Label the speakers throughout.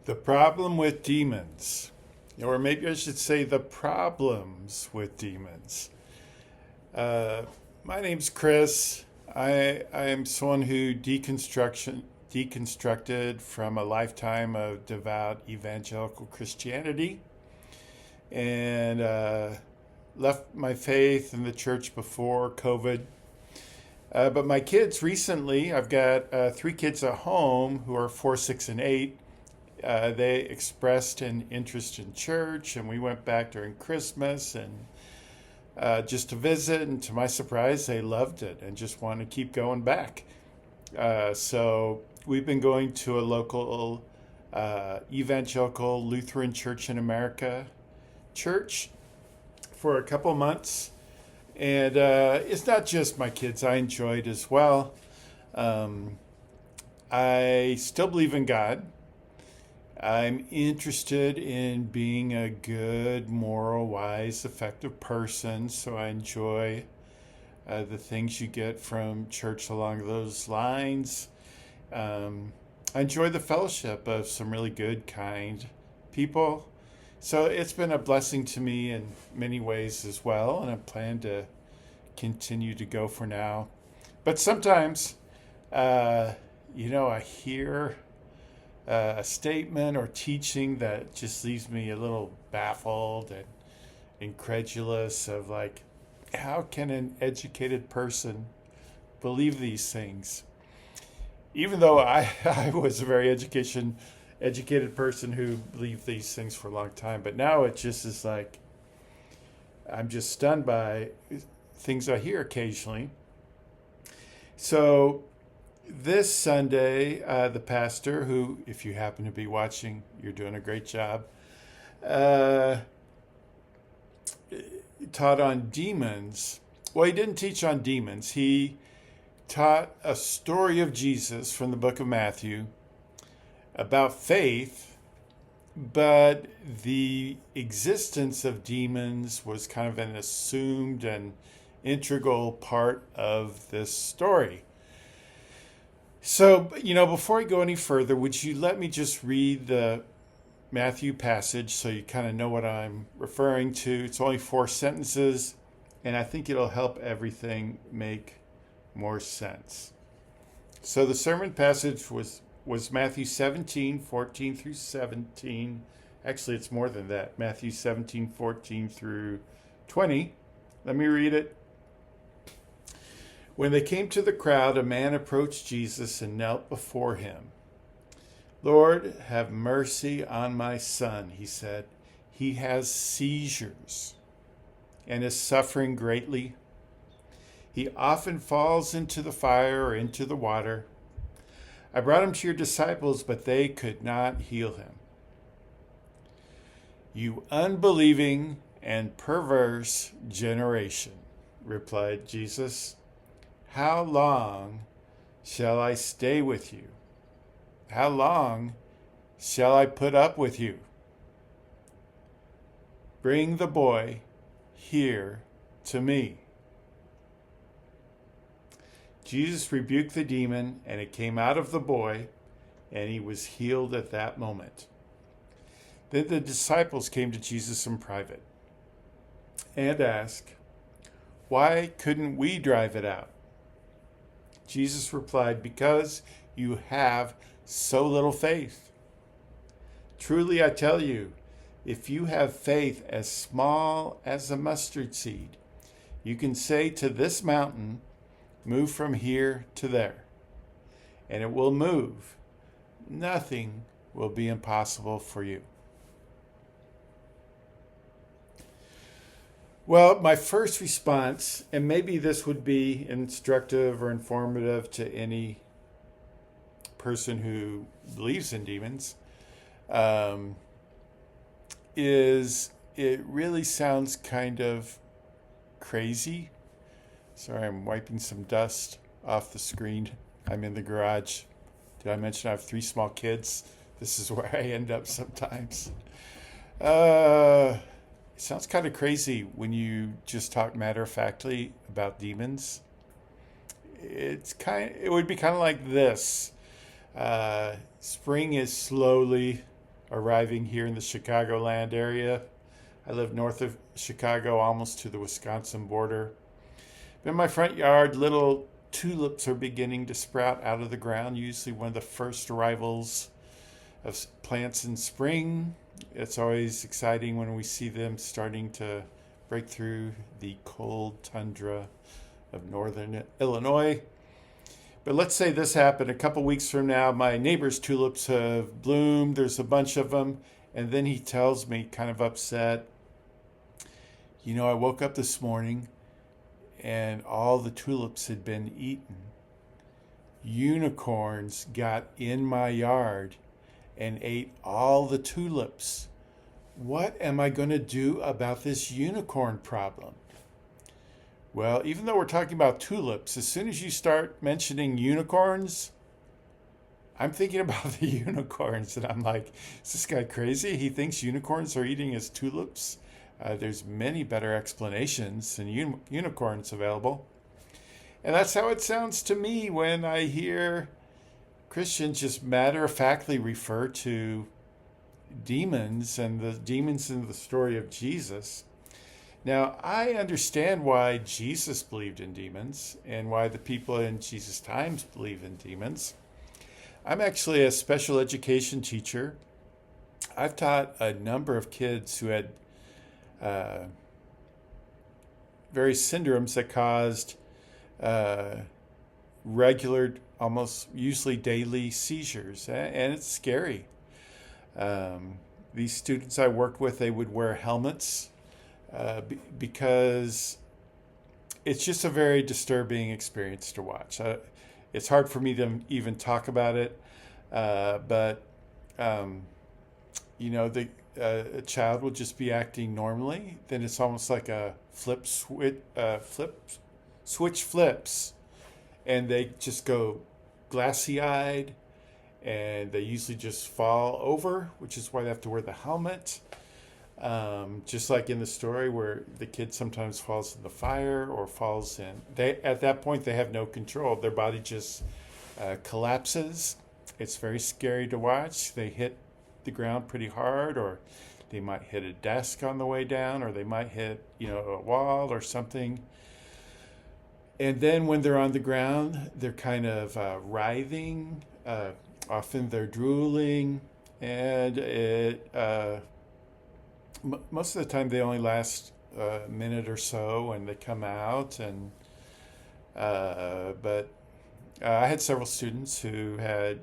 Speaker 1: The problem with demons, or maybe I should say the problems with demons. Uh, my name's Chris. I am someone who deconstructed from a lifetime of devout evangelical Christianity and left my faith in the church before COVID. But my kids recently, I've got three kids at home who are 4, 6, and 8. They expressed an interest in church, and we went back during Christmas and just to visit. And to my surprise, they loved it and just want to keep going back. So we've been going to a local evangelical Lutheran Church in America church for a couple months. And it's not just my kids, I enjoyed as well. I still believe in God. I'm interested in being a good, moral, wise, effective person, so I enjoy the things you get from church along those lines. I enjoy the fellowship of some really good, kind people. So it's been a blessing to me in many ways as well, and I plan to continue to go for now. But sometimes, I hear a statement or teaching that just leaves me a little baffled and incredulous of like, how can an educated person believe these things? Even though I was a very educated person who believed these things for a long time, but now it just is like, I'm just stunned by things I hear occasionally. So this Sunday, the pastor, who, if you happen to be watching, you're doing a great job, taught on demons. Well, he didn't teach on demons. He taught a story of Jesus from the book of Matthew about faith, but the existence of demons was kind of an assumed and integral part of this story. So, before I go any further, would you let me just read the Matthew passage so you kind of know what I'm referring to? It's only 4 sentences, and I think it'll help everything make more sense. So the sermon passage was Matthew 17, 14 through 17. Actually, it's more than that. Matthew 17, 14 through 20. Let me read it. When they came to the crowd, a man approached Jesus and knelt before him. "Lord, have mercy on my son," he said. "He has seizures and is suffering greatly. He often falls into the fire or into the water. I brought him to your disciples, but they could not heal him." "You unbelieving and perverse generation," replied Jesus, "how long shall I stay with you? How long shall I put up with you? Bring the boy here to me." Jesus rebuked the demon, and it came out of the boy, and he was healed at that moment. Then the disciples came to Jesus in private and asked, "Why couldn't we drive it out?" Jesus replied, "Because you have so little faith. Truly I tell you, if you have faith as small as a mustard seed, you can say to this mountain, 'Move from here to there,' and it will move. Nothing will be impossible for you." Well, my first response, and maybe this would be instructive or informative to any person who believes in demons, is it really sounds kind of crazy. Sorry, I'm wiping some dust off the screen. I'm in the garage. Did I mention I have 3 small kids? This is where I end up sometimes. It sounds kind of crazy when you just talk matter-of-factly about demons. It would be kind of like this. Spring is slowly arriving here in the Chicagoland area. I live north of Chicago, almost to the Wisconsin border. In my front yard, little tulips are beginning to sprout out of the ground, usually one of the first arrivals of plants in spring. It's always exciting when we see them starting to break through the cold tundra of northern Illinois. But let's say this happened a couple weeks from now. My neighbor's tulips have bloomed. There's a bunch of them. And then he tells me, kind of upset, I woke up this morning and all the tulips had been eaten. Unicorns got in my yard and ate all the tulips. What am I going to do about this unicorn problem? Well, even though we're talking about tulips, as soon as you start mentioning unicorns, I'm thinking about the unicorns, and I'm like, is this guy crazy? He thinks unicorns are eating his tulips? There's many better explanations than unicorns available. And that's how it sounds to me when I hear Christians just matter-of-factly refer to demons and the demons in the story of Jesus. Now, I understand why Jesus believed in demons and why the people in Jesus' times believe in demons. I'm actually a special education teacher. I've taught a number of kids who had various syndromes that caused regular, almost usually daily seizures, and it's scary. These students I worked with, they would wear helmets because it's just a very disturbing experience to watch. It's hard for me to even talk about it, but a child will just be acting normally. Then it's almost like a switch flips, and they just go glassy-eyed, and they usually just fall over, which is why they have to wear the helmet. Just like in the story where the kid sometimes falls in the fire or falls in. At that point, they have no control. Their body just collapses. It's very scary to watch. They hit the ground pretty hard, or they might hit a desk on the way down, or they might hit, a wall or something. And then when they're on the ground, they're kind of writhing. Often they're drooling, and most of the time they only last a minute or so, and they come out. And but I had several students who had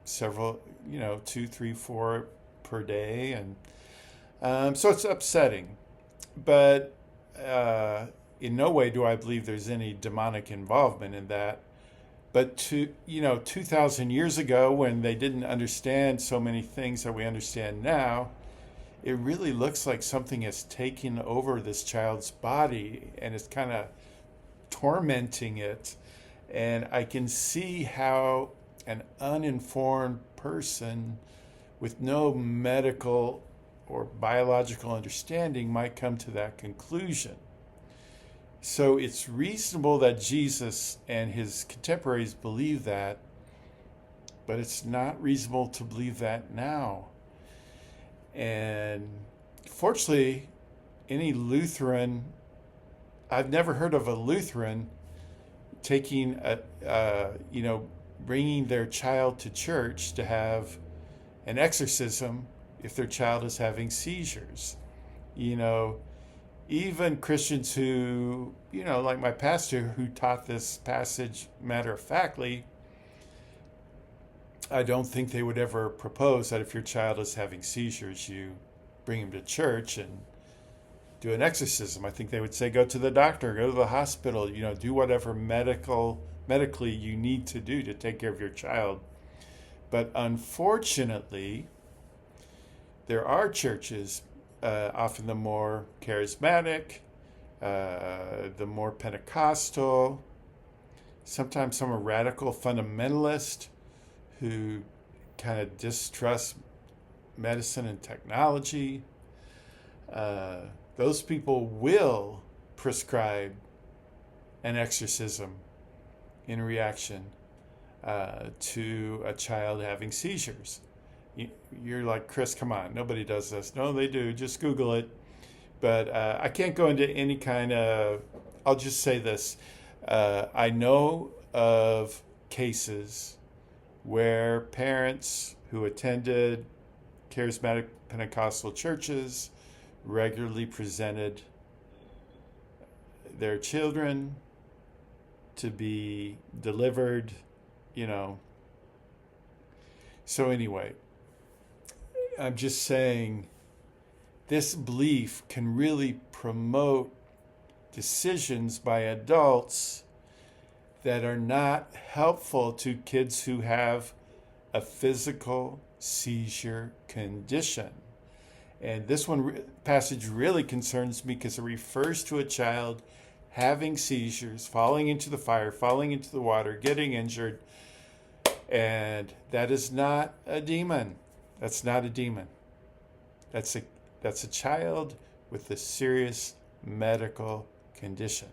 Speaker 1: several, 2, 3, 4 per day, and so it's upsetting. But in no way do I believe there's any demonic involvement in that. But 2,000 years ago, when they didn't understand so many things that we understand now, it really looks like something has taken over this child's body and it's kind of tormenting it. And I can see how an uninformed person with no medical or biological understanding might come to that conclusion. So it's reasonable that Jesus and his contemporaries believe that, but it's not reasonable to believe that now. And fortunately, any Lutheran, I've never heard of a Lutheran taking bringing their child to church to have an exorcism if their child is having seizures. Even Christians who, like my pastor who taught this passage matter-of-factly, I don't think they would ever propose that if your child is having seizures, you bring him to church and do an exorcism. I think they would say, go to the doctor, go to the hospital, do whatever medically you need to do to take care of your child. But unfortunately, there are churches, often the more charismatic, the more Pentecostal, sometimes some are radical fundamentalist who kind of distrust medicine and technology. Those people will prescribe an exorcism in reaction to a child having seizures. You're like, Chris, come on, nobody does this. No, they do. Just Google it. But I can't go into any kind of, I'll just say this. I know of cases where parents who attended charismatic Pentecostal churches regularly presented their children to be delivered, you know. So, anyway, I'm just saying this belief can really promote decisions by adults that are not helpful to kids who have a physical seizure condition. And this passage really concerns me because it refers to a child having seizures, falling into the fire, falling into the water, getting injured. And that is not a demon. That's not a demon. That's a child with a serious medical condition.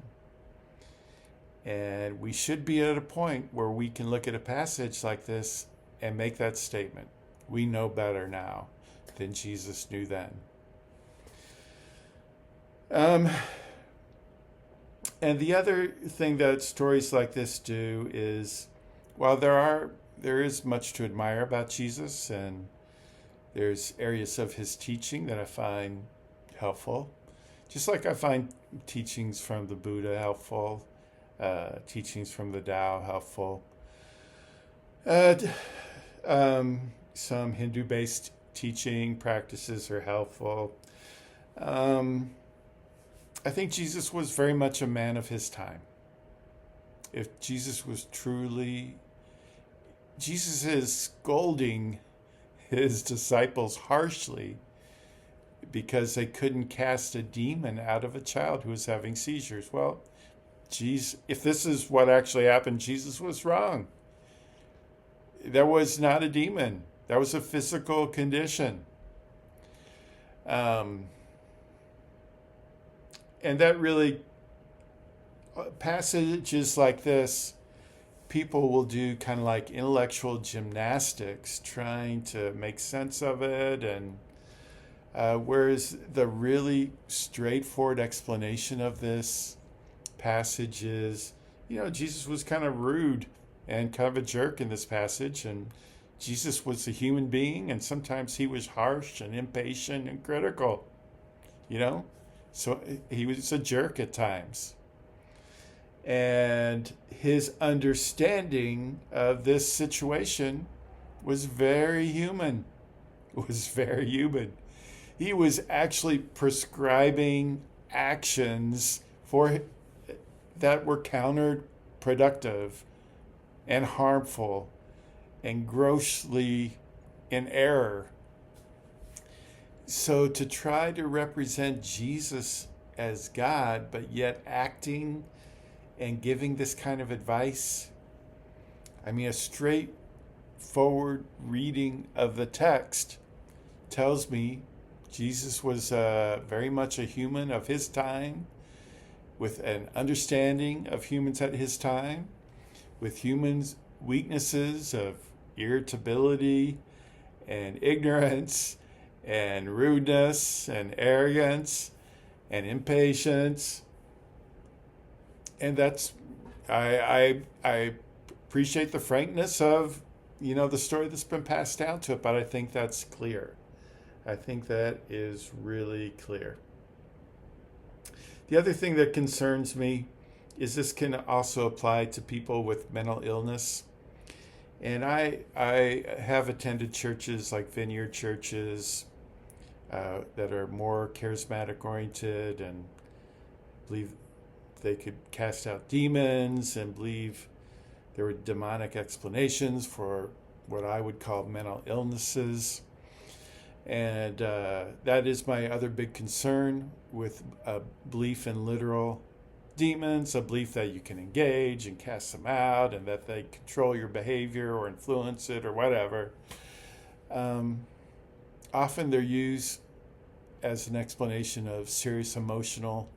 Speaker 1: And we should be at a point where we can look at a passage like this and make that statement. We know better now than Jesus knew then. And the other thing that stories like this do is, while there is much to admire about Jesus, and there's areas of his teaching that I find helpful, just like I find teachings from the Buddha helpful, teachings from the Tao helpful. Some Hindu-based teaching practices are helpful. I think Jesus was very much a man of his time. If Jesus was truly, Jesus is scolding his disciples harshly because they couldn't cast a demon out of a child who was having seizures. Well, if this is what actually happened, Jesus was wrong. That was not a demon. That was a physical condition. And that really, passages like this, people will do kind of like intellectual gymnastics, trying to make sense of it. And whereas the really straightforward explanation of this passage is, Jesus was kind of rude and kind of a jerk in this passage. And Jesus was a human being, and sometimes he was harsh and impatient and critical, So he was a jerk at times. And his understanding of this situation was very human. He was actually prescribing actions that were counterproductive and harmful and grossly in error. So to try to represent Jesus as God, but yet acting and giving this kind of advice, a straightforward reading of the text tells me Jesus was very much a human of his time, with an understanding of humans at his time, with humans' weaknesses of irritability and ignorance and rudeness and arrogance and impatience. And that's, I appreciate the frankness of, the story that's been passed down to it, but I think that's clear. I think that is really clear. The other thing that concerns me is this can also apply to people with mental illness. And I have attended churches like Vineyard churches that are more charismatic oriented and believe they could cast out demons and believe there were demonic explanations for what I would call mental illnesses. And that is my other big concern with a belief in literal demons, a belief that you can engage and cast them out and that they control your behavior or influence it or whatever. Often they're used as an explanation of serious emotional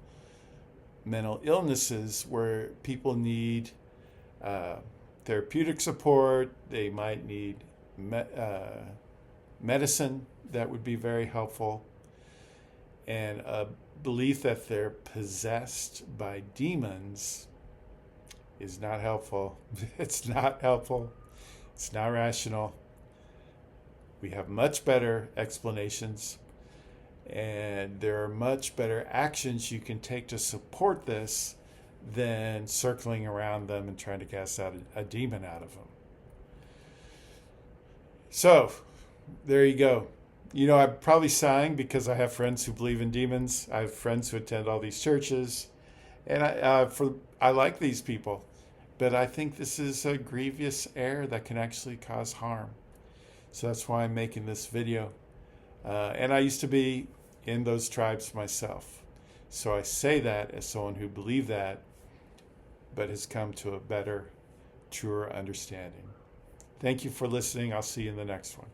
Speaker 1: mental illnesses where people need therapeutic support. They might need medicine that would be very helpful, and a belief that they're possessed by demons is not helpful. It's not helpful. It's not rational. We have much better explanations, and there are much better actions you can take to support this than circling around them and trying to cast out a demon out of them. So, there you go. You know, I'm probably sighing because I have friends who believe in demons. I have friends who attend all these churches, and I like these people, but I think this is a grievous error that can actually cause harm. So that's why I'm making this video. And I used to be in those tribes myself. So I say that as someone who believed that, but has come to a better, truer understanding. Thank you for listening. I'll see you in the next one.